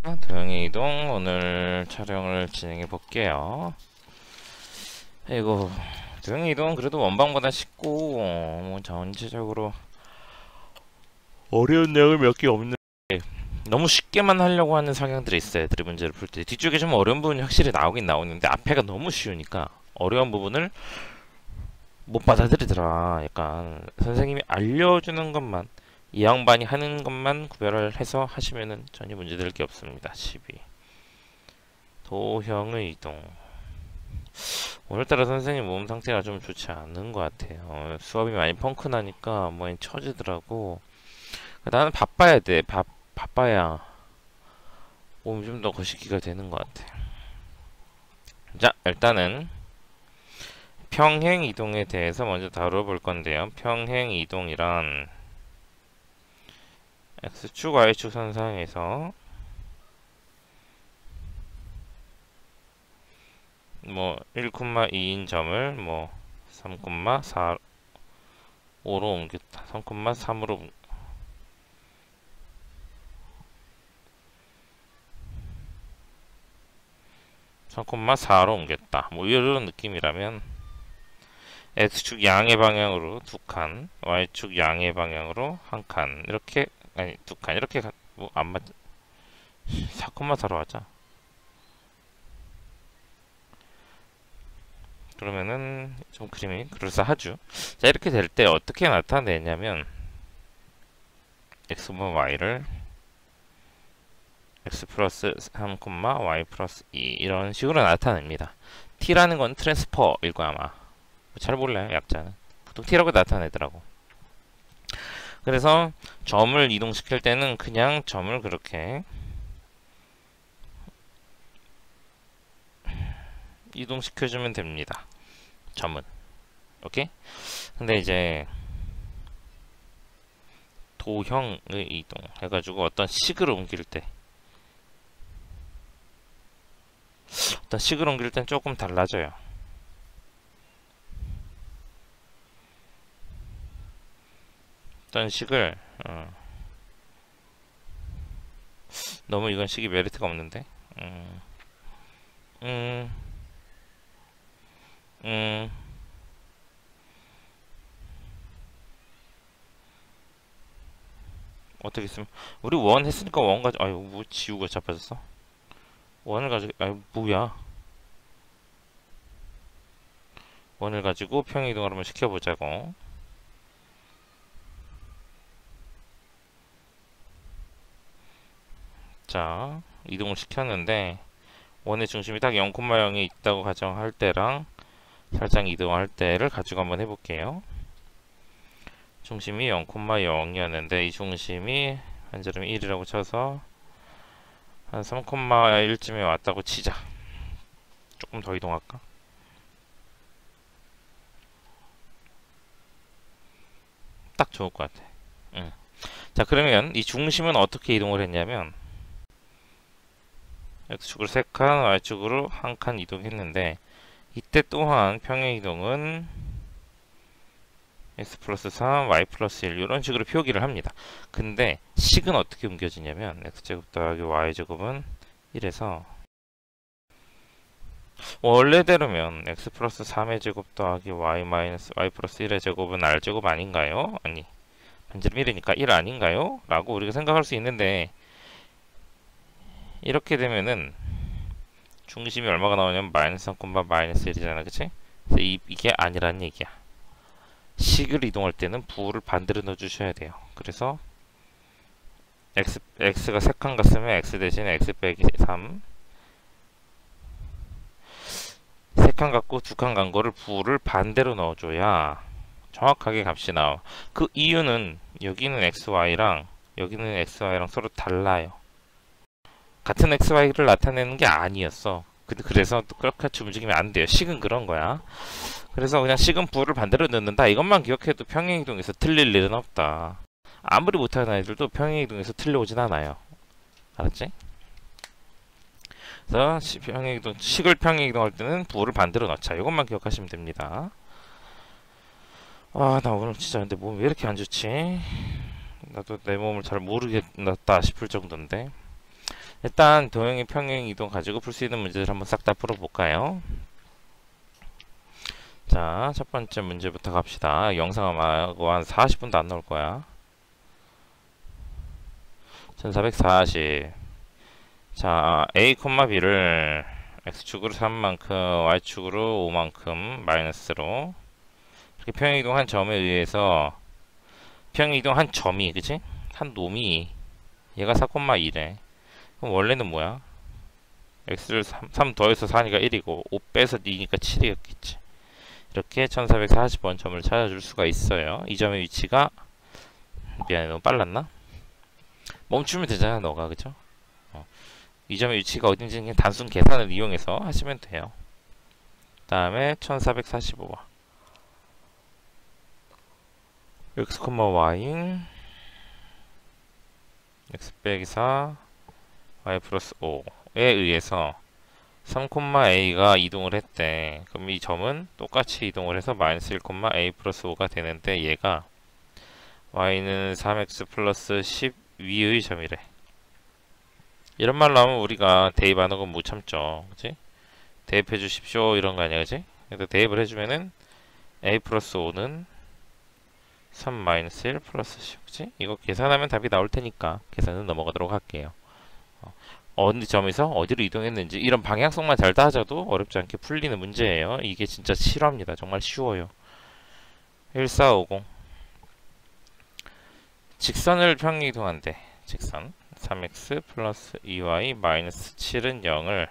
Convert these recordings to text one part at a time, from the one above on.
도형의 이동 오늘 촬영을 진행해 볼게요. 이거 도형의 이동 그래도 원방보다 쉽고 뭐 전체적으로 어려운 내용이 몇 개 없는데 너무 쉽게만 하려고 하는 성향들이 있어요. 애들이 문제를 풀 때 뒤쪽에 좀 어려운 부분이 확실히 나오긴 나오는데 앞에가 너무 쉬우니까 어려운 부분을 못 받아들이더라. 약간 선생님이 알려주는 것만 이 양반이 하는 것만 구별을 해서 하시면은 전혀 문제될 게 없습니다. 12 도형의 이동 오늘따라 선생님 몸 상태가 좀 좋지 않은 것 같아요. 수업이 많이 펑크나니까 뭐니 처지더라고. 나는 바빠야 돼. 바빠야 몸이 좀 더 거시기가 되는 것 같아. 자, 일단은 평행 이동에 대해서 먼저 다뤄볼 건데요. 평행 이동이란 x축, y축 선상에서 뭐 1,2인 점을 뭐 3,4 5로 옮겼다. 3,3으로 3,4로 옮겼다. 뭐 이런 느낌이라면 x축 양의 방향으로 두 칸, y축 양의 방향으로 한 칸. 이렇게 아니 두 칸 이렇게 뭐 안 맞. 4,4로 하자. 그러면은 좀 그림이 그럴싸하죠. 자, 이렇게 될 때 어떻게 나타내냐면 x, y를 x 플러스 3, y 플러스 2 이런 식으로 나타냅니다. t라는 건 트랜스퍼일 거야 아마. 잘 몰라요 약자는. 보통 t라고 나타내더라고. 그래서 점을 이동시킬 때는 그냥 점을 그렇게 이동시켜주면 됩니다. 점은. 오케이? 근데 이제 도형의 이동 해가지고 어떤 식을 옮길 때 조금 달라져요. 어떤 식을 너무 이건 식이 메리트가 없는데 음, 음, 음, 어떻게 쓰면 우리 원 했으니까 원 가지고 아유 뭐 지우가 잡아졌어. 원을 가지고 아유 뭐야. 원을 가지고 평행이동을 한번 시켜보자고. 자, 이동을 시켰는데 원의 중심이 딱 0,0에 있다고 가정할 때랑 살짝 이동할 때를 가지고 한번 해볼게요. 중심이 0,0이었는데 이 중심이 한지름이 1이라고 쳐서 한 3,1쯤에 왔다고 치자. 조금 더 이동할까? 딱 좋을 것 같아. 응. 자, 그러면 이 중심은 어떻게 이동을 했냐면 x축으로 3칸, y축으로 1칸 이동했는데 이때 또한 평행 이동은 x 플러스 3, y 플러스 1 이런 식으로 표기를 합니다. 근데 식은 어떻게 옮겨지냐면 x제곱 더하기 y제곱은 1에서 원래대로면 x 플러스 3의 제곱 더하기 y 마이너스 y 플러스 1의 제곱은 r제곱 아닌가요? 아니 반지름 1이니까 1 아닌가요? 라고 우리가 생각할 수 있는데 이렇게 되면은 중심이 얼마가 나오냐면 마이너스 3, 마이너스 1이잖아 그치? 그래서 이게 아니라는 얘기야. 식을 이동할 때는 부호를 반대로 넣어주셔야 돼요. 그래서 x가 3칸 갔으면 x 대신에 x 빼기 3 3칸 갔고 2칸 간 거를 부호를 반대로 넣어줘야 정확하게 값이 나와. 그 이유는 여기는 xy랑 여기는 xy랑 서로 달라요. 같은 xy를 나타내는 게 아니었어. 그래서 그렇게 움직이면 안 돼요. 식은 그런 거야. 그래서 그냥 식은 부호를 반대로 넣는다. 이것만 기억해도 평행이동에서 틀릴 일은 없다. 아무리 못하는 아이들도 평행이동에서 틀려오진 않아요. 알았지? 그래서 식을 평행이동할 때는 부호를 반대로 넣자. 이것만 기억하시면 됩니다. 아, 나 오늘 진짜 근데 몸이 왜 이렇게 안 좋지? 나도 내 몸을 잘 모르겠다 싶을 정도인데. 일단 도형의 평행 이동 가지고 풀 수 있는 문제들 한번 싹 다 풀어볼까요? 자, 첫 번째 문제부터 갑시다. 영상하고 한 40분도 안 나올 거야. 1440. 자, a, b를 x축으로 3만큼, y축으로 5만큼 마이너스로 이렇게 평행 이동한 점에 의해서 평행 이동한 점이, 그치? 한 놈이 얘가 4,2래. 그럼 원래는 뭐야? x를 3 더해서 4니까 1이고 5 빼서 2니까 7이었겠지. 이렇게 1440번 점을 찾아줄 수가 있어요. 이 점의 위치가, 미안해, 너무 빨랐나? 멈추면 되잖아, 너가. 그죠? 이 점의 위치가 어딘지 그냥 단순 계산을 이용해서 하시면 돼요. 다음에 1445번 x, y x 빼기 4 y 플러스 5에 의해서 3,a가 이동을 했대. 그럼 이 점은 똑같이 이동을 해서 마이너스 1, a 플러스 5가 되는데 얘가 y는 3x 플러스 10 위의 점이래. 이런 말로 하면 우리가 대입 안 하고 못 참죠. 그치? 대입해 주십시오. 이런 거 아니야. 그치? 그래서 대입을 해주면은 a 플러스 5는 3 마이너스 1 플러스 10. 그치? 이거 계산하면 답이 나올 테니까 계산은 넘어가도록 할게요. 어느 점에서 어디로 이동했는지 이런 방향성만 잘 따져도 어렵지 않게 풀리는 문제예요. 이게 진짜 실화입니다. 정말 쉬워요. 1450 직선을 평행이동한대. 직선 3x 플러스 2y 마이너스 7은 0을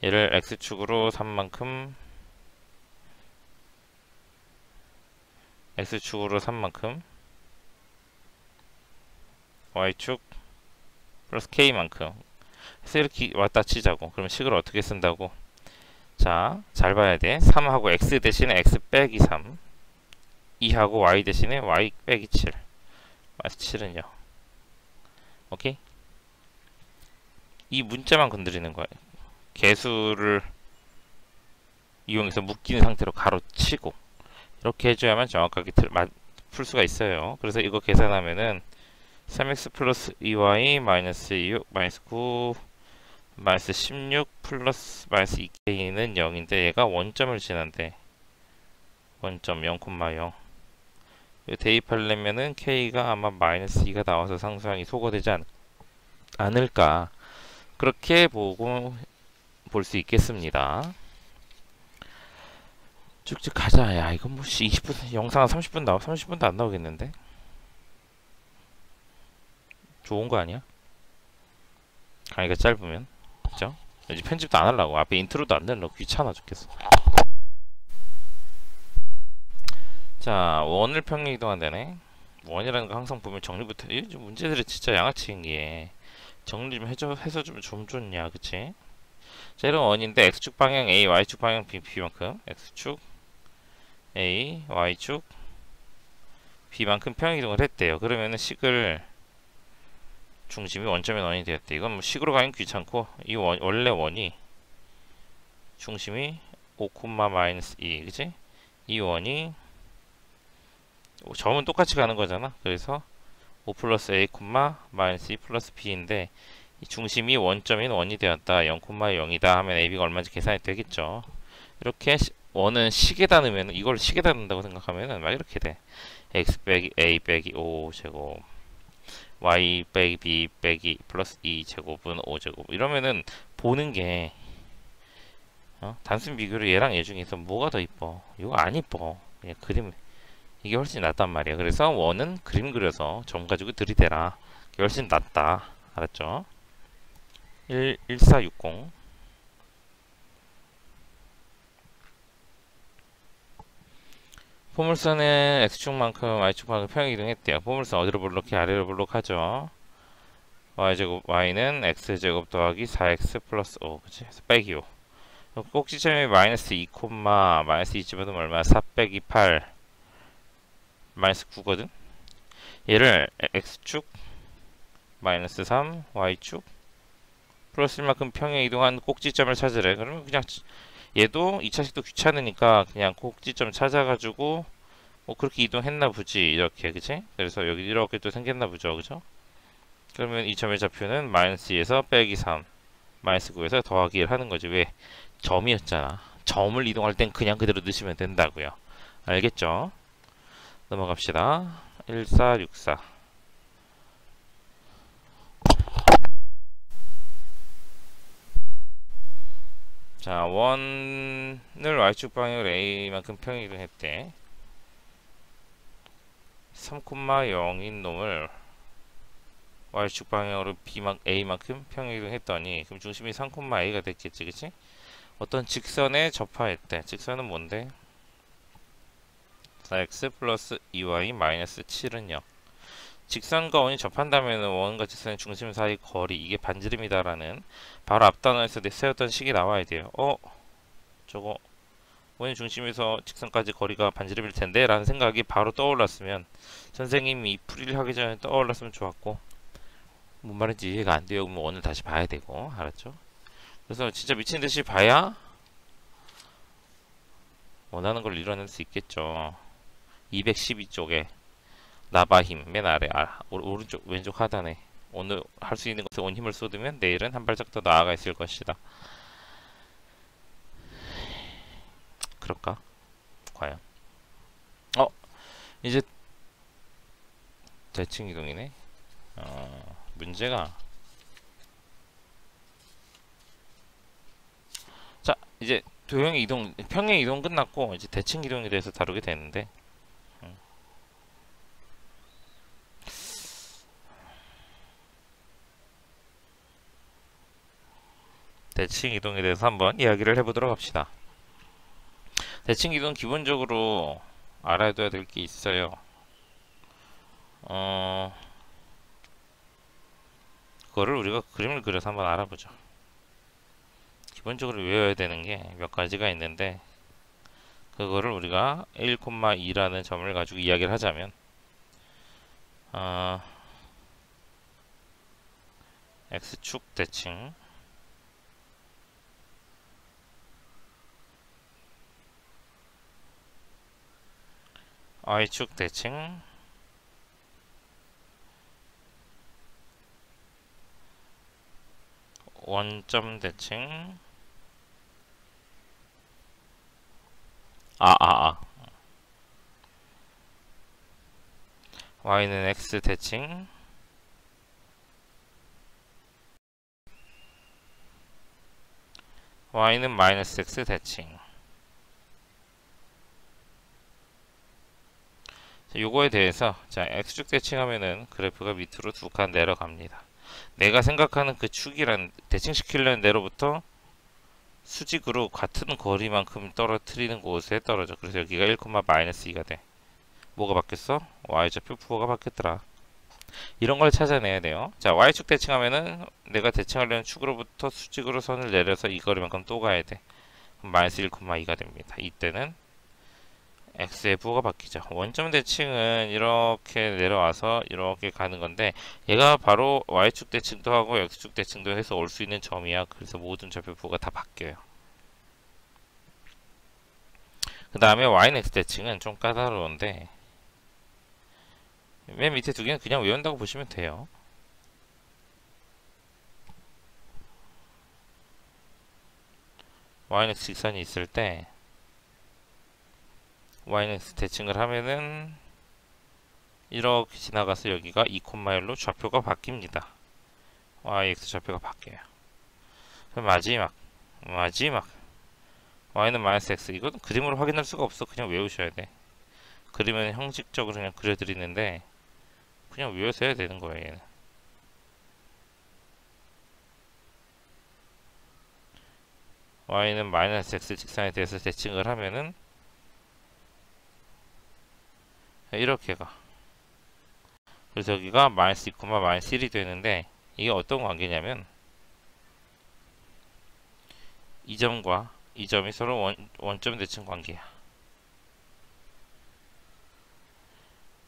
얘를 x축으로 3만큼 x축으로 3만큼 y축 플러스 k만큼 해서 이렇게 왔다 치자고. 그러면 식을 어떻게 쓴다고? 자, 잘 봐야 돼. 3하고 x 대신에 x 빼기 3 2하고 y 대신에 y 빼기 7 마이너스 7은 0. 오케이? 이 문자만 건드리는 거예요. 개수를 이용해서 묶이는 상태로 가로치고 이렇게 해줘야만 정확하게 풀 수가 있어요. 그래서 이거 계산하면은 3x 플러스 2y 마이너스 6 마이너스 9 마이너스 16 플러스 마이너스 2k는 0인데 얘가 원점을 지난대. 원점 0,0 대입하려면은 k가 아마 마이너스 2가 나와서 상수항이 소거되지 않을까 그렇게 보고 볼 수 있겠습니다. 쭉쭉 가자. 야, 이건 뭐 20분 영상 한 30분도 안 나오겠는데. 좋은 거 아니야? 강의가 짧으면. 그죠? 이제 편집도 안 하려고. 앞에 인트로도 안 넣으려고. 귀찮아 죽겠어. 자, 원을 평행 이동한다네. 원이라는 거 항상 보면 정리부터. 이 문제들이 진짜 양아치인 게 정리 좀 해서 좀 좋냐, 그치? 자, 이런 원인데 x축 방향 a, y축 방향 b만큼 x축 a, y축 b만큼 평행 이동을 했대요. 그러면은 식을 중심이 원점의 원이 되었대. 이건 뭐 식으로 가긴 귀찮고 이 원래 원이 중심이 5, 마이너스 2, 그치? 이 원이 점은 똑같이 가는 거잖아. 그래서 5 플러스 a, 마이너스 2 플러스 b인데 이 중심이 원점인 원이 되었다. 0, 0이다 하면 ab가 얼마인지 계산이 되겠죠. 이렇게 원은 식에다 넣으면 이걸 식에다 넣는다고 생각하면은 막 이렇게 돼. x 빼기 a 빼기 5제곱 y 빼기 b 빼기 플러스 2제곱은 5제곱 이러면은 보는 게 단순 비교로 얘랑 얘 중에서 뭐가 더 이뻐? 이거 안 이뻐. 그냥 그림 이게 훨씬 낫단 말이야. 그래서 원은 그림 그려서 점 가지고 들이대라. 이게 훨씬 낫다. 알았죠? 1460 포물선은 x축만큼 y축만큼 평행 이동했대요. 포물선 어디로 볼록해? 아래로 볼록하죠. y제곱 y는 x제곱 더하기 4x 플러스 5 그치? 빼기 5 꼭지점이 마이너스 2, 마이너스 2 집어넣으면 얼마야? 4 빼기 8 마이너스 9거든? 얘를 x축 마이너스 3 y축 플러스 1만큼 평행 이동한 꼭지점을 찾으래. 그러면 그냥 얘도 2차식도 귀찮으니까 그냥 꼭지점 찾아가지고 뭐 그렇게 이동했나 보지. 이렇게 그치? 그래서 여기 이렇게 또 생겼나 보죠. 그죠? 그러면 이 점의 좌표는 마이너스 2에서 빼기 3, 마이너스 9에서 더하기 1 하는 거지. 왜? 점이었잖아. 점을 이동할 땐 그냥 그대로 넣으시면 된다고요. 알겠죠? 넘어갑시다. 1464. 자, 원을 y축 방향으로 a만큼 평이동했대. 3,0인 놈을 y축 방향으로 a만큼 평이동했더니 그럼 중심이 3,a가 됐겠지, 그치? 어떤 직선에 접하였대. 직선은 뭔데? 4x 플러스 2y 마이너스 7은요. 직선과 원이 접한다면 원과 직선의 중심 사이 거리, 이게 반지름이다라는 바로 앞 단원에서 세웠던 식이 나와야 돼요. 저거 원의 중심에서 직선까지 거리가 반지름일 텐데 라는 생각이 바로 떠올랐으면, 선생님이 풀이를 하기 전에 떠올랐으면 좋았고, 뭔 말인지 이해가 안 돼요. 그러면 원을 다시 봐야 되고, 알았죠? 그래서 진짜 미친 듯이 봐야 원하는 걸 이뤄낼 수 있겠죠. 212쪽에 나바힘 맨 아래 오른쪽 왼쪽 하단에 오늘 할 수 있는 것에 온 힘을 쏟으면 내일은 한 발짝 더 나아가 있을 것이다. 그럴까? 과연? 이제 대칭 이동이네. 문제가, 자 이제 도형의 이동, 평행 이동 끝났고 이제 대칭 이동에 대해서 다루게 되는데, 대칭 이동에 대해서 한번 이야기를 해보도록 합시다. 대칭 이동 기본적으로 알아둬야 될 게 있어요. 그거를 우리가 그림을 그려서 한번 알아보죠. 기본적으로 외워야 되는 게 몇 가지가 있는데, 그거를 우리가 1,2라는 점을 가지고 이야기를 하자면, x축 대칭, y축 대칭, 원점 대칭, y는 x 대칭, y는 마이너스 x 대칭. 요거에 대해서, 자, x축 대칭하면은 그래프가 밑으로 두 칸 내려갑니다. 내가 생각하는 그 축이란, 대칭시키려는 데로부터 수직으로 같은 거리만큼 떨어뜨리는 곳에 떨어져. 그래서 여기가 1,-2가 돼. 뭐가 바뀌었어? y좌표 부호가 바뀌었더라. 이런 걸 찾아내야 돼요. 자, y축 대칭하면은 내가 대칭하려는 축으로부터 수직으로 선을 내려서 이 거리만큼 또 가야 돼. 그럼 마이너스 1,2가 됩니다. 이때는 x의 부호가 바뀌죠. 원점 대칭은 이렇게 내려와서 이렇게 가는 건데, 얘가 바로 y축 대칭도 하고 x축 대칭도 해서 올 수 있는 점이야. 그래서 모든 좌표 부호가 다 바뀌어요. 그 다음에 y는 x 대칭은 좀 까다로운데, 맨 밑에 두 개는 그냥 외운다고 보시면 돼요. y는 x 직선이 있을 때 y는 x 대칭을 하면은 이렇게 지나가서 여기가 2,1로 좌표가 바뀝니다. yx 좌표가 바뀌어요. 그럼 마지막 y는 마이너스 x. 이건 그림으로 확인할 수가 없어. 그냥 외우셔야 돼. 그림은 형식적으로 그냥 그려드리는데 그냥 외워서 해야 되는 거예요. 얘는. y는 마이너스 x 직선에 대해서 대칭을 하면은 이렇게 가. 그래서 여기가 마이너스 2, 마이너스 1이 되는데, 이게 어떤 관계냐면 이 점과 이 점이 서로 원점 대칭 관계야.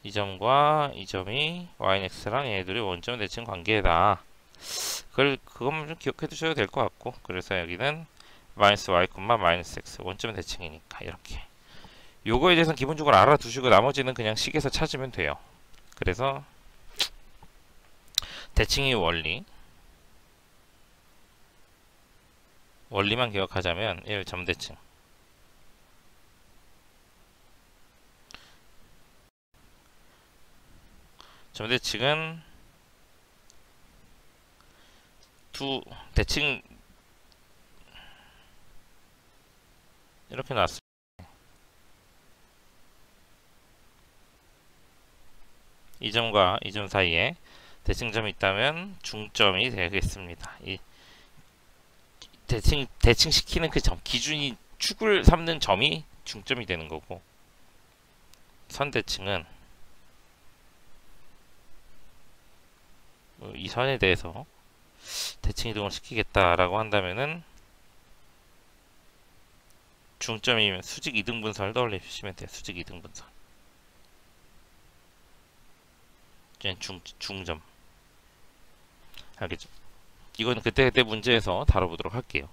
이 점과 이 점이 yx랑 얘들이 원점 대칭 관계다. 그것만 좀 기억해 두셔도 될 것 같고, 그래서 여기는 마이너스 y, 마이너스 x 원점 대칭이니까 이렇게. 요거에 대해서는 기본적으로 알아두시고 나머지는 그냥 식에서 찾으면 돼요. 그래서 대칭의 원리만 기억하자면 1. 점대칭. 점대칭은 두 대칭 이렇게 나왔습니다. 이 점과 이 점 사이에 대칭점이 있다면 중점이 되겠습니다. 이 대칭시키는 그 점, 기준이 축을 삼는 점이 중점이 되는 거고, 선대칭은 이 선에 대해서 대칭 이동을 시키겠다라고 한다면은 중점이면 수직 이등분선을 떠올려 주시면 돼요. 수직 이등분선. 중점. 알겠죠? 이거는 그때그때 문제에서 다뤄보도록 할게요.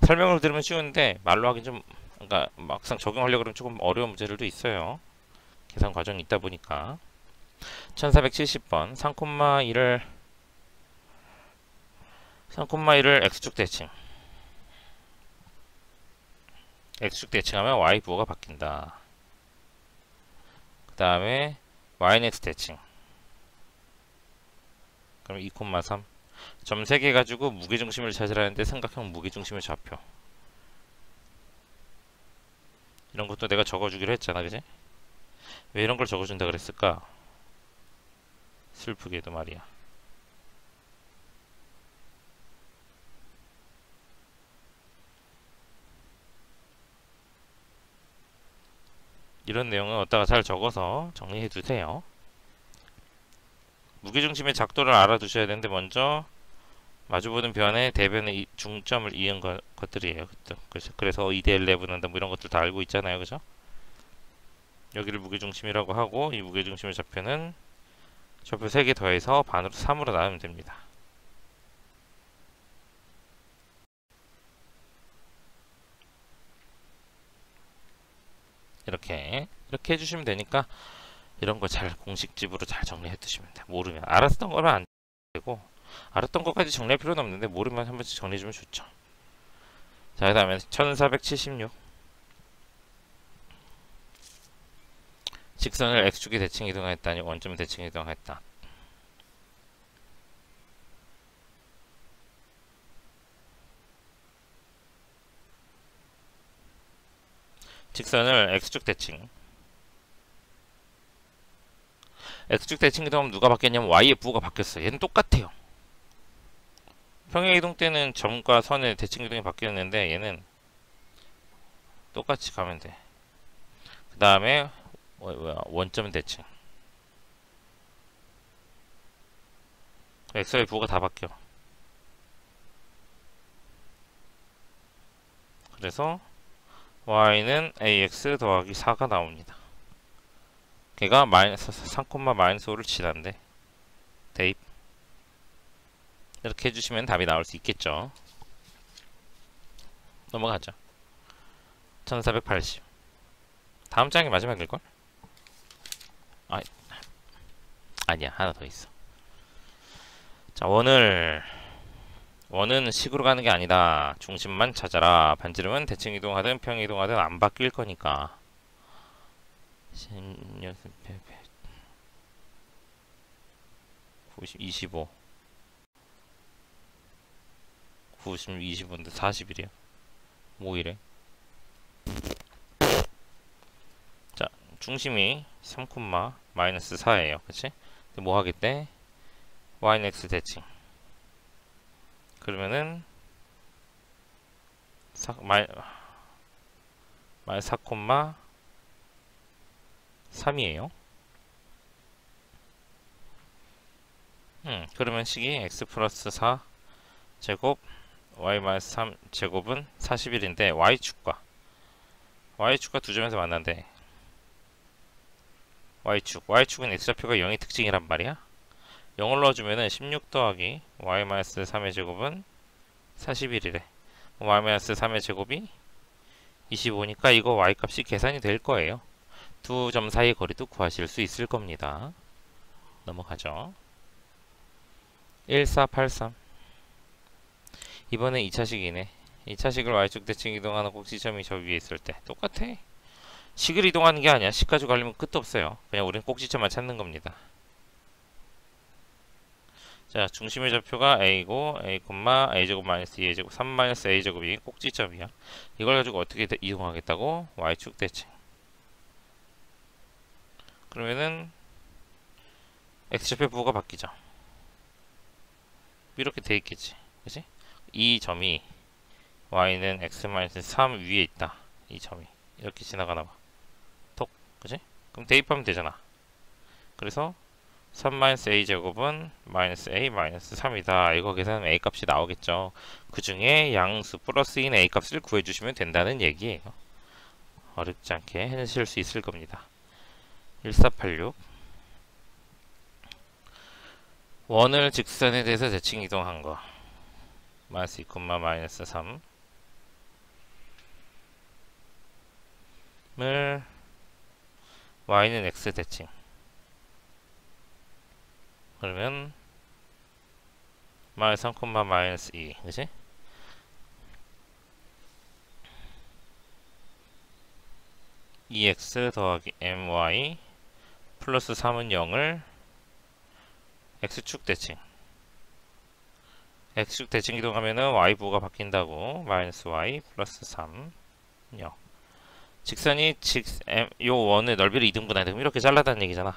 설명을 들으면 쉬운데 말로 하긴 좀, 그러니까 막상 적용하려고 그러면 조금 어려운 문제들도 있어요. 계산 과정이 있다 보니까. 1470번 3,1을 x축 대칭. x축 대칭하면 y 부호가 바뀐다. 그 다음에 yx 대칭. 그럼 2,3. 점 3개 가지고 무게중심을 찾으라는데 삼각형 무게중심의 좌표. 이런 것도 내가 적어주기로 했잖아, 그지? 왜 이런 걸 적어준다 그랬을까? 슬프게도 말이야. 이런 내용은 어디다가 잘 적어서 정리해 두세요. 무게중심의 작도를 알아두셔야 되는데 먼저 마주보는 변의 대변의 중점을 이은 것들이에요. 그래서 2대11 뭐 이런 것들 다 알고 있잖아요. 그죠? 여기를 무게중심이라고 하고 이 무게중심의 좌표는 좌표 3개 더해서 반으로 3으로 나누면 됩니다. 이렇게 해주시면 되니까 이런 거 잘 공식집으로 잘 정리해 두시면 돼요. 모르면 알았던 거면 안 되고 알았던 것까지 정리할 필요는 없는데 모르면 한 번씩 정리해 주면 좋죠. 자, 그 다음에 1476 직선을 x축이 대칭 이동했다니 원점이 대칭 이동했다. 직선을 x축 대칭 이동하면 누가 바뀌었냐면 y의 부호가 바뀌었어요. 얘는 똑같아요. 평행 이동 때는 점과 선의 대칭 이동이 바뀌었는데 얘는 똑같이 가면 돼. 그 다음에 원점 대칭. x의 부호가 다 바뀌어. 그래서 y는 ax 더하기 4가 나옵니다. 걔가 마이너스 3,-5를 치란데 대입. 이렇게 해주시면 답이 나올 수 있겠죠. 넘어가죠. 1480 다음 장이 마지막일걸? 아니야, 하나 더 있어. 자, 원은 식으로 가는 게 아니다. 중심만 찾아라. 반지름은 대칭 이동하든 평행 이동하든 안 바뀔 거니까. 16, 90, 25 90, 25인데 40이래요. 뭐 이래? 자, 중심이 3,-4예요. 그치? 뭐 하겠대? yx 대칭. 그러면은 마이너스 4,3이에요. 그러면 식이 x 플러스 4 제곱 y 마이너스 3 제곱은 41인데 y축과 두 점에서 만난대. y축은 x좌표가 0의 특징이란 말이야. 0을 넣어주면은 16 더하기 y 마이너스 3의 제곱은 41이래. y 마이너스 3의 제곱이 25니까 이거 y 값이 계산이 될 거예요. 두 점 사이의 거리도 구하실 수 있을 겁니다. 넘어가죠. 1483. 이번엔 2차식이네. 2차식을 y축 대칭 이동하는 꼭지점이 저 위에 있을 때 똑같아. 식을 이동하는 게 아니야. 식 가지고 가려면 끝도 없어요. 그냥 우리는 꼭지점만 찾는 겁니다. 자, 중심의 좌표가 a고 a, a제곱 마이너스 2a제곱 3 마이너스 a제곱이 꼭지점이야. 이걸 가지고 어떻게 이동하겠다고? y축 대칭. 그러면은 x좌표 부호가 바뀌죠. 이렇게 돼 있겠지. 그치? 이 점이 y는 x-3 위에 있다. 이 점이 이렇게 지나가나 봐. 톡. 그치? 그럼 대입하면 되잖아. 그래서 3-a제곱은 -a-3이다. 이거 계산하면 a 값이 나오겠죠. 그 중에 양수 플러스인 a 값을 구해주시면 된다는 얘기예요. 어렵지 않게 해내실 수 있을 겁니다. 1486. 원을 직선에 대해서 대칭 이동한 거. 마이너스 2, 마이너스 3을 y는 x 대칭. 그러면 마이너스 3, 마이너스 2, 그치? EX 더하기 MY 플러스 3은 0을 X축 대칭. X축 대칭 이동하면은 Y부호가 바뀐다고. 마이너스 Y 플러스 3, 0. 직선이 요 원의 넓이를 2등분하는데 그럼 이렇게 잘라다는 얘기잖아.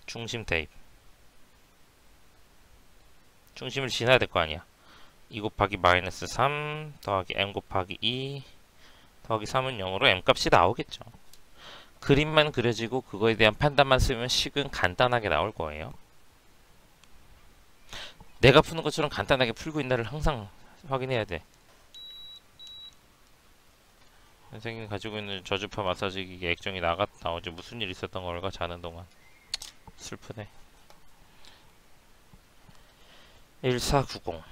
중심 대입. 중심을 지나야 될 거 아니야. 2 곱하기 마이너스 3 더하기 m 곱하기 2 더하기 3은 0으로 m 값이 나오겠죠. 그림만 그려지고 그거에 대한 판단만 쓰면 식은 간단하게 나올 거예요. 내가 푸는 것처럼 간단하게 풀고 있나를 항상 확인해야 돼. 선생님이 가지고 있는 저주파 마사지기계 액정이 나갔다. 어제 무슨 일 있었던 걸까? 자는 동안. 슬프네. 1490.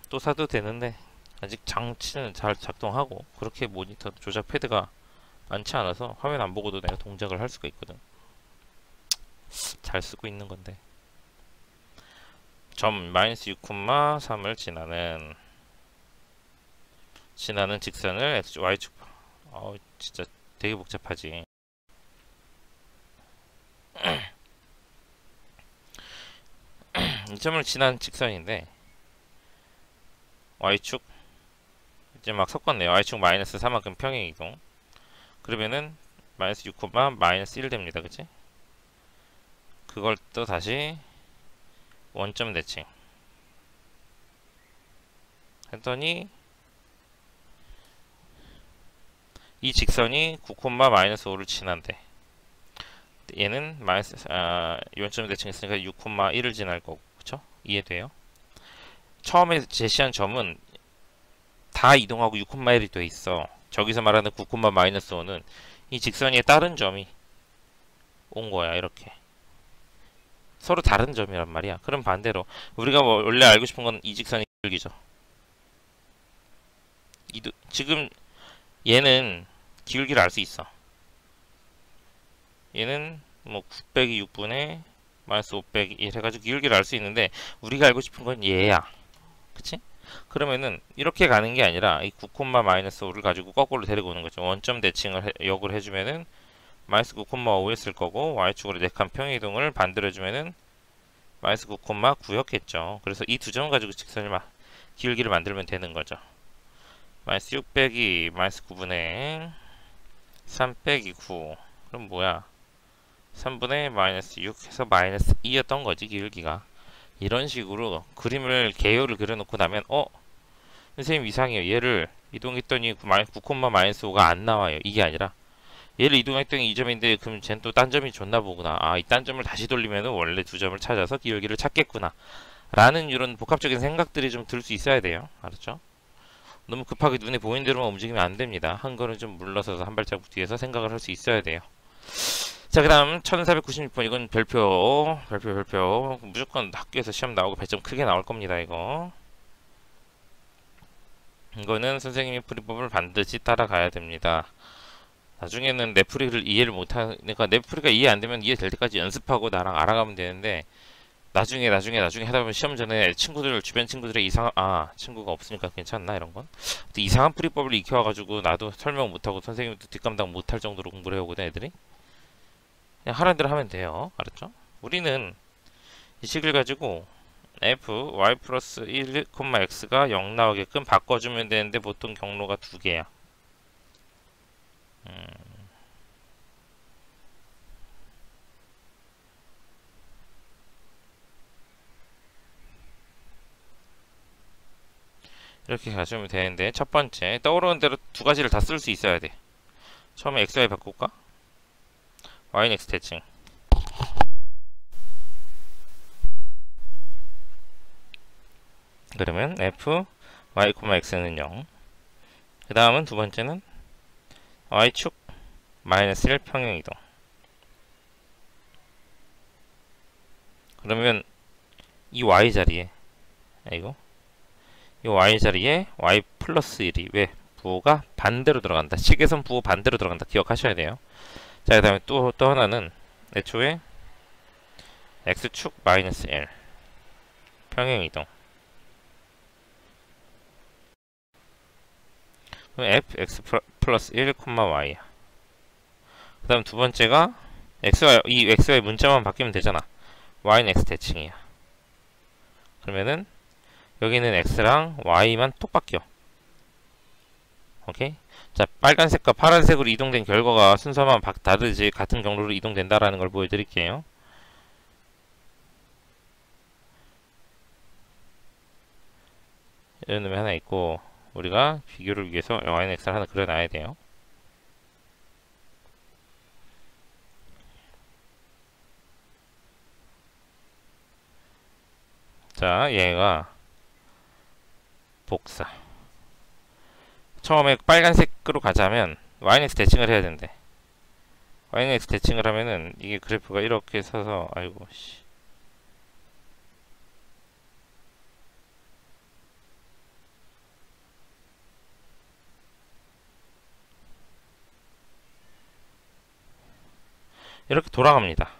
또 사도 되는데 아직 장치는 잘 작동하고 그렇게 모니터 조작 패드가 많지 않아서 화면 안 보고도 내가 동작을 할 수가 있거든. 잘 쓰고 있는 건데. 점 마이너스 6,3을 지나는 직선을 y축. 진짜 되게 복잡하지. 이 점을 지난 직선인데 y축 이제 막 섞었네요. y축 마이너스 3만큼 평행이동. 그러면은 마이너스 6, 마이너스 1 됩니다. 그치? 그걸 또 다시 원점 대칭 했더니 이 직선이 9, 마이너스 5를 지난대. 얘는 원점 대칭했으니까 6, 1을 지날 거고, 그쵸? 이해돼요? 처음에 제시한 점은 다 이동하고 6, 1이 돼 있어. 저기서 말하는 9, 마이너스 5는 이 직선에 다른 점이 온 거야. 이렇게 서로 다른 점이란 말이야. 그럼 반대로 우리가 원래 알고 싶은 건 이 직선의 기울기죠. 지금 얘는 기울기를 알 수 있어. 얘는 뭐 9 빼기 6분의 마이너스 5 빼기 1 해가지고 기울기를 알 수 있는데 우리가 알고 싶은 건 얘야. 그치? 그러면은 이렇게 가는 게 아니라 이 9, 마이너스 5를 가지고 거꾸로 데리고 오는 거죠. 원점 대칭을 역을 해주면은 마이너스 9, 5였을 거고 y축으로 4칸 평행이동을 반대로 해주면은 마이너스 9, 9였겠죠. 그래서 이 두 점을 가지고 직선을 기울기를 만들면 되는 거죠. 마이너스 6 빼기 마이너스 9분의 3 빼기 9. 그럼 뭐야? 3분의 마이너스 6 해서 마이너스 2였던 거지, 기울기가. 이런 식으로 그림을 개요를 그려놓고 나면 선생님 이상해요. 얘를 이동했더니 9, 마이너스 5가 안 나와요. 이게 아니라 얘를 이동했더니 이 점인데 그럼 쟨 또 딴 점이 줬나 보구나. 이 딴 점을 다시 돌리면 원래 두 점을 찾아서 기울기를 찾겠구나. 라는 이런 복합적인 생각들이 좀 들 수 있어야 돼요. 알았죠? 너무 급하게 눈에 보이는 대로만 움직이면 안 됩니다. 한 걸음 좀 물러서서 한 발자국 뒤에서 생각을 할 수 있어야 돼요. 자, 그 다음 1496번. 이건 별표. 무조건 학교에서 시험 나오고 배점 크게 나올 겁니다. 이거는 선생님이 풀이법을 반드시 따라가야 됩니다. 나중에는 내 풀이를 이해를 못하니까 내 풀이가 이해 안 되면 이해될 때까지 연습하고 나랑 알아가면 되는데 나중에 하다 보면 시험 전에 주변 친구들의 친구가 없으니까 괜찮나 이런 건. 근데 이상한 풀이법을 익혀와가지고 나도 설명 못하고 선생님도 뒷감당 못할 정도로 공부를 해오거든 애들이. 그냥 하라는 대로 하면 돼요. 알았죠? 우리는 이 식을 가지고 f y 플러스 1, x가 0 나오게끔 바꿔주면 되는데 보통 경로가 두 개야. 이렇게 가주면 되는데 첫 번째 떠오르는 대로 두 가지를 다 쓸 수 있어야 돼. 처음에 xy 바꿀까? y는 x 대칭. 그러면 f y, x는 0. 그 다음은 두 번째는 y축 마이너스 1 평행이동. 그러면 이 y 자리에 이 y 자리에 y 플러스 1이 왜? 부호가 반대로 들어간다. 식에선 부호 반대로 들어간다. 기억하셔야 돼요. 자, 그 다음에 또 하나는 애초에 x축 마이너스 1 평행이동. 그럼 fx 플러스 1, y야. 그 다음 두 번째가 이 xy 문자만 바뀌면 되잖아. y는 x 대칭이야. 그러면은 여기는 x랑 y만 톡 바뀌어. 오케이? 자, 빨간색과 파란색으로 이동된 결과가 순서만 다르지 같은 경로로 이동된다라는 걸 보여드릴게요. 이런 놈이 하나 있고 우리가 비교를 위해서 y는 x를 하나 그려놔야 돼요. 자, 얘가 복사. 처음에 빨간색으로 가자면 y는 x 대칭을 해야 된대. y는 x 대칭을 하면은 이게 그래프가 이렇게 서서 아이고 씨. 이렇게 돌아갑니다.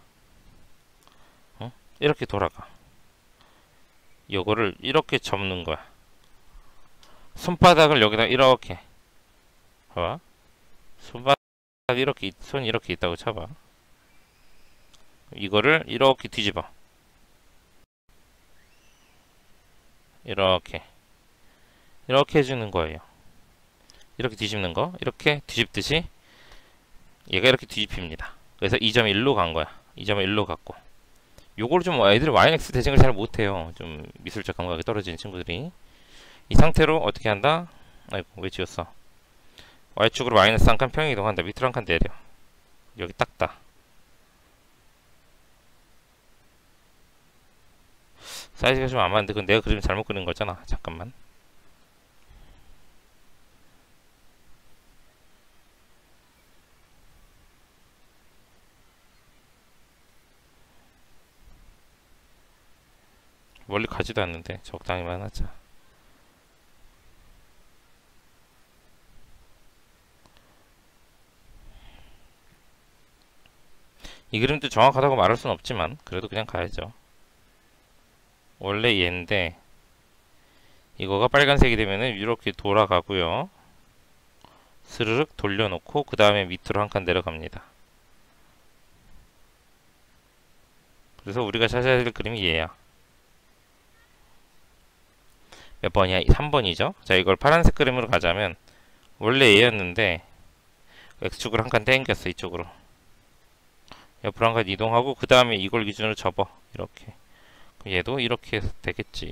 이렇게 돌아가. 요거를 이렇게 접는 거야. 손바닥을 여기다 이렇게 봐봐. 손바닥 손이 이렇게 있다고 쳐봐. 이거를 이렇게 뒤집어. 이렇게 해주는 거예요. 이렇게 뒤집는 거. 이렇게 뒤집듯이 얘가 이렇게 뒤집힙니다. 그래서 2.1로 간 거야. 2.1로 갔고 요걸 좀 애들이 yx 대칭을 잘 못해요. 좀 미술적 감각이 떨어지는 친구들이. 이 상태로 어떻게 한다? 아이고 왜 지웠어? y축으로 마이너스 한 칸 평행 이동한다. 밑으로 한 칸 내려. 여기 닦다. 사이즈가 좀 안 맞는데 그건 내가 그림 잘못 그린 거잖아. 잠깐만. 멀리 가지도 않는데 적당히만 하자. 이 그림도 정확하다고 말할 수는 없지만 그래도 그냥 가야죠. 원래 얘인데 이거가 빨간색이 되면은 이렇게 돌아가고요. 스르륵 돌려놓고 그 다음에 밑으로 한 칸 내려갑니다. 그래서 우리가 찾아야 될 그림이 얘야. 몇 번이야? 3번이죠? 자, 이걸 파란색 그림으로 가자면 원래 얘였는데 X축으로 한 칸 땡겼어. 이쪽으로 옆으로 한 칸 이동하고 그 다음에 이걸 기준으로 접어. 이렇게. 얘도 이렇게 해서 되겠지.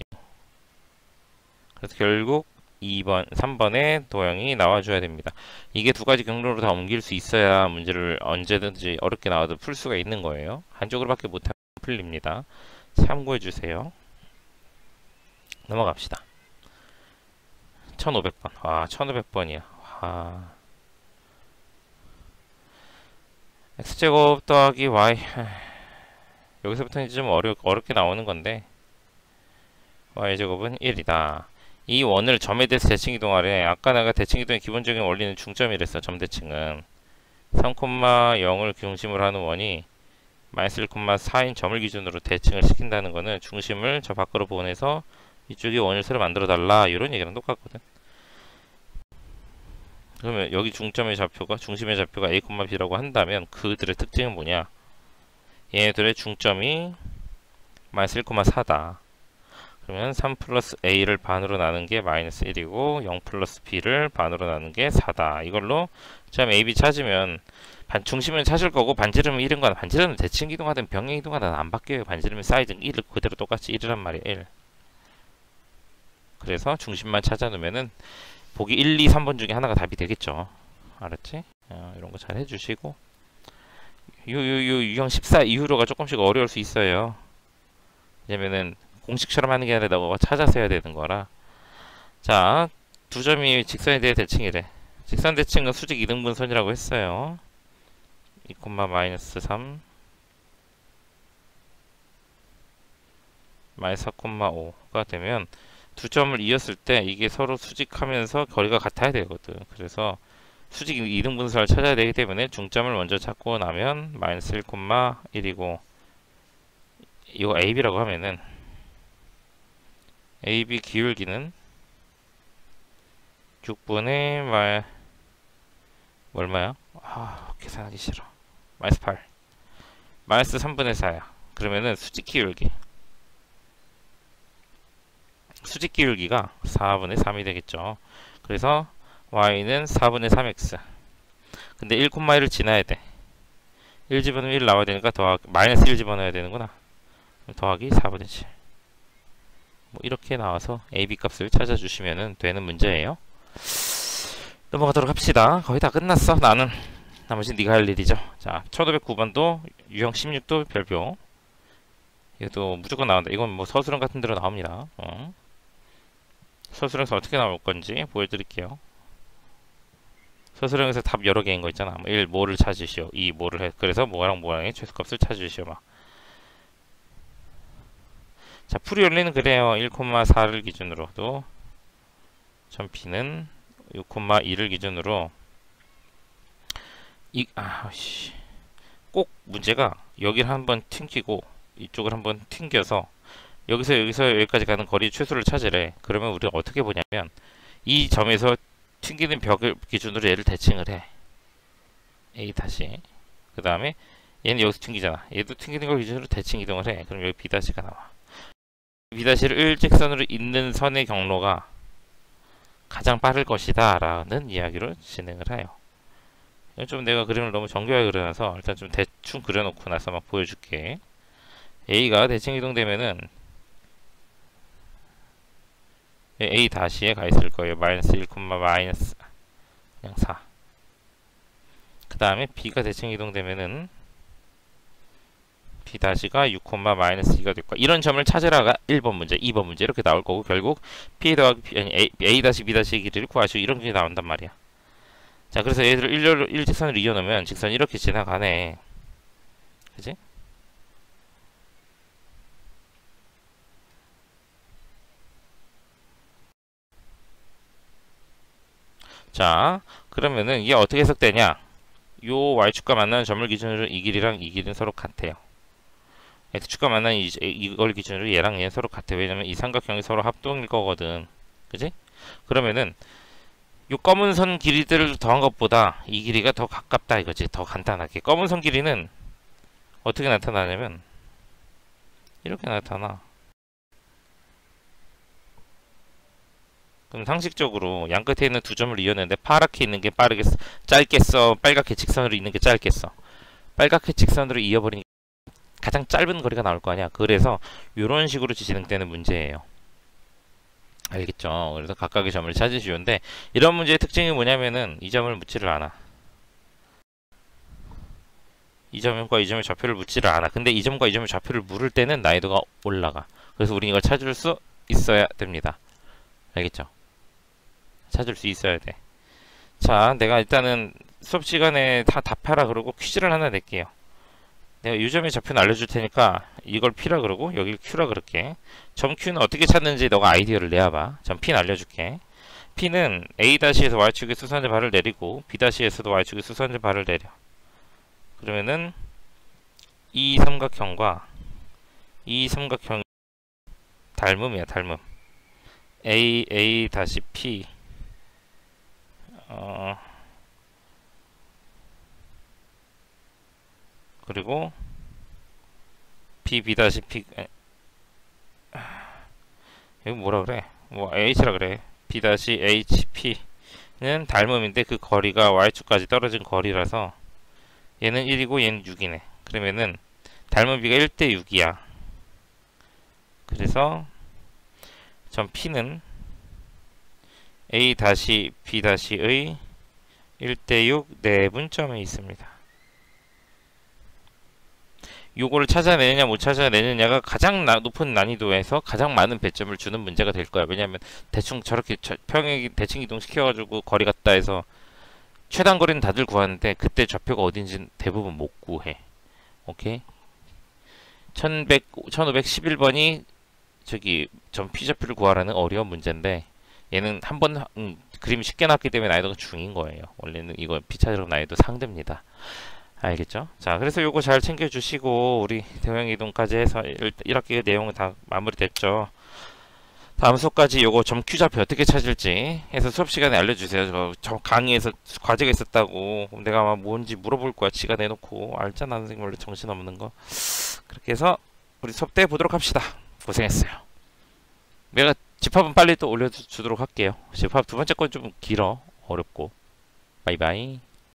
그래서 결국 2번, 3번의 도형이 나와줘야 됩니다. 이게 두 가지 경로로 다 옮길 수 있어야 문제를 언제든지 어렵게 나와도 풀 수가 있는 거예요. 한쪽으로밖에 못하면 풀립니다. 참고해주세요. 넘어갑시다. 1500번. 아, 1500번이야. 와. x제곱 더하기 y. 여기서부터는 좀 어렵게 나오는 건데 y제곱은 1이다. 이 원을 점에 대해서 대칭 이동하래. 아까 내가 대칭 이동의 기본적인 원리는 중점이랬어. 점 대칭은 3,0을 중심으로 하는 원이 마이너스 1,4인 점을 기준으로 대칭을 시킨다는 거는 중심을 저 밖으로 보내서 이쪽에 원일세를 만들어 달라 이런 얘기랑 똑같거든. 그러면 여기 중심의 좌표가 A, B라고 한다면 그들의 특징은 뭐냐? 얘네들의 중점이 마이너스 1,4다. 그러면 3 플러스 A를 반으로 나눈 게 마이너스 1이고 0 플러스 B를 반으로 나눈 게 4다. 이걸로 처음 A, B 찾으면 중심은 찾을 거고 반지름은 1인 거나 반지름은 대칭 이동하든 병행 이동하든 안 바뀌어요. 반지름의 사이즈는 1을 그대로 똑같이 1이란 말이에요. 1. 그래서 중심만 찾아놓으면은 보기 1, 2, 3번 중에 하나가 답이 되겠죠. 알았지? 이런 거 잘 해주시고 유형 14 이후로가 조금씩 어려울 수 있어요. 왜냐면은 공식처럼 하는 게 아니라 너가 찾아서 해야 되는 거라. 자, 두 점이 직선에 대해 대칭이래. 직선 대칭은 수직 이등분선이라고 했어요. 2, 마이너스 3 마이너스 4,5가 되면 두 점을 이었을 때 이게 서로 수직하면서 거리가 같아야 되거든. 그래서 수직 이등분선을 찾아야 되기 때문에 중점을 먼저 찾고 나면 마이너스 1,1이고 이거 AB라고 하면은 AB 기울기는 6분의 얼마야? 계산하기 싫어. 마이너스 8 마이너스 3분의 4야. 그러면은 수직 기울기가 4분의 3이 되겠죠. 그래서 y는 4분의 3x. 근데 1,1을 지나야 돼. 1 집어넣으면 1 나와야 되니까 마이너스 1 집어넣어야 되는구나. 더하기 4분의 7. 뭐 이렇게 나와서 AB 값을 찾아주시면 되는 문제예요. 넘어가도록 합시다. 거의 다 끝났어. 나머지 네가 할 일이죠. 자, 1509번도 유형 16도 별표. 이것도 무조건 나온다. 이건 뭐 서술형 같은 데로 나옵니다. 서술형에서 어떻게 나올 건지 보여드릴게요. 서술형에서 답 여러 개인 거 있잖아. 1. 뭐를 찾으시오. 2. 뭐를 해. 그래서 뭐랑의 최소값을 찾으시오. 자, 풀이 원리는 그래요. 1,4를 기준으로도 점 P는 6,2를 기준으로 꼭 문제가 여기를 한번 튕기고 이쪽을 한번 튕겨서 여기서 여기까지 가는 거리 최소를 찾으래. 그러면 우리가 어떻게 보냐면 이 점에서 튕기는 벽을 기준으로 얘를 대칭을 해. A 다시. 그 다음에 얘는 여기서 튕기잖아. 얘도 튕기는 걸 기준으로 대칭 이동을 해. 그럼 여기 B 다시가 나와. B'를 일직선으로 잇는 선의 경로가 가장 빠를 것이다 라는 이야기로 진행을 해요. 이건 좀 내가 그림을 너무 정교하게 그려놔서 일단 좀 대충 그려놓고 나서 막 보여줄게. A가 대칭 이동되면은 A 다시에 가 있을 거예요. 마이너스 1, 마이너스 그냥 4. 그 다음에 B가 대칭 이동되면은 B 다시가 6, 마이너스 2가 될 거야. 이런 점을 찾으라가 1번 문제, 2번 문제 이렇게 나올 거고 결국 P 더하기 B, 아니 A 다시 B 다시의 길이를 구하시오. 이런 게 나온단 말이야. 자, 그래서 얘들을 일직선으로 이어놓으면 직선이 이렇게 지나가네. 그지? 자, 그러면은 이게 어떻게 해석되냐? 요 y축과 만나는 점을 기준으로 이 길이랑 이 길이는 서로 같아요. x축과 만나는 이걸 기준으로 얘랑 얘는 서로 같아요. 왜냐면 이 삼각형이 서로 합동일 거거든. 그지? 그러면은 요 검은 선 길이들을 더한 것보다 이 길이가 더 가깝다 이거지. 더 간단하게. 검은 선 길이는 어떻게 나타나냐면 이렇게 나타나. 그럼 상식적으로 양 끝에 있는 두 점을 이었는데 파랗게 있는 게 짧겠어? 빨갛게 직선으로 있는 게 짧겠어? 빨갛게 직선으로 이어버리니 가장 짧은 거리가 나올 거 아니야. 그래서 이런 식으로 진행되는 문제예요. 알겠죠? 그래서 각각의 점을 찾으시는데 이런 문제의 특징이 뭐냐면은 이 점을 묻지를 않아. 이 점과 이 점의 좌표를 묻지를 않아. 근데 이 점과 이 점의 좌표를 물을 때는 난이도가 올라가. 그래서 우리는 이걸 찾을 수 있어야 됩니다. 알겠죠? 찾을 수 있어야 돼. 자, 내가 일단은 수업 시간에 다 답하라 그러고 퀴즈를 하나 낼게요. 내가 이 점의 좌표는 알려줄 테니까 이걸 P라 그러고 여길 Q라 그럴게. 점 Q는 어떻게 찾는지 너가 아이디어를 내와봐. 점 P는 알려줄게. P는 A-에서 Y축에 수선의 발을 내리고 B-에서도 Y축에 수선의 발을 내려. 그러면은 이 삼각형과 이 삼각형 닮음이야, 닮음. A 다시 P 그리고 B 다시 P 이거 뭐라 그래? 뭐 H라 그래. B 다시 HP는 닮음인데 그 거리가 Y축까지 떨어진 거리라서 얘는 1이고 얘는 6이네. 그러면은 닮은 B가 1대 6이야. 그래서 점 P는 A 다시 B 다시의 1대 6 내분점에 있습니다. 요거를 찾아내느냐 못 찾아내느냐가 가장 높은 난이도에서 가장 많은 배점을 주는 문제가 될 거야. 왜냐하면 대충 저렇게 평행 대칭 이동시켜가지고 거리 같다 해서 최단 거리는 다들 구하는데 그때 좌표가 어딘지 대부분 못 구해. 오케이? 1511번이 저기 점 P 좌표를 구하라는 어려운 문제인데 얘는 한번 그림이 쉽게 나왔기 때문에 난이도가 중인 거예요. 원래는 이거 P 찾으러 난이도 상대입니다. 알겠죠? 자, 그래서 요거 잘 챙겨주시고 우리 대형 이동까지 해서 1학기 내용은 다 마무리됐죠. 다음 수업까지 요거 점 Q 좌표 어떻게 찾을지 해서 수업 시간에 알려주세요. 저 강의에서 과제가 있었다고 내가 아마 뭔지 물어볼 거야. 지가 내놓고 알잖아 선생님 원래 정신없는 거. 그렇게 해서 우리 수업 때 보도록 합시다. 고생했어요. 내가 집합은 빨리 또 올려주도록 할게요. 집합 두 번째 건 좀 길어. 어렵고. 바이바이.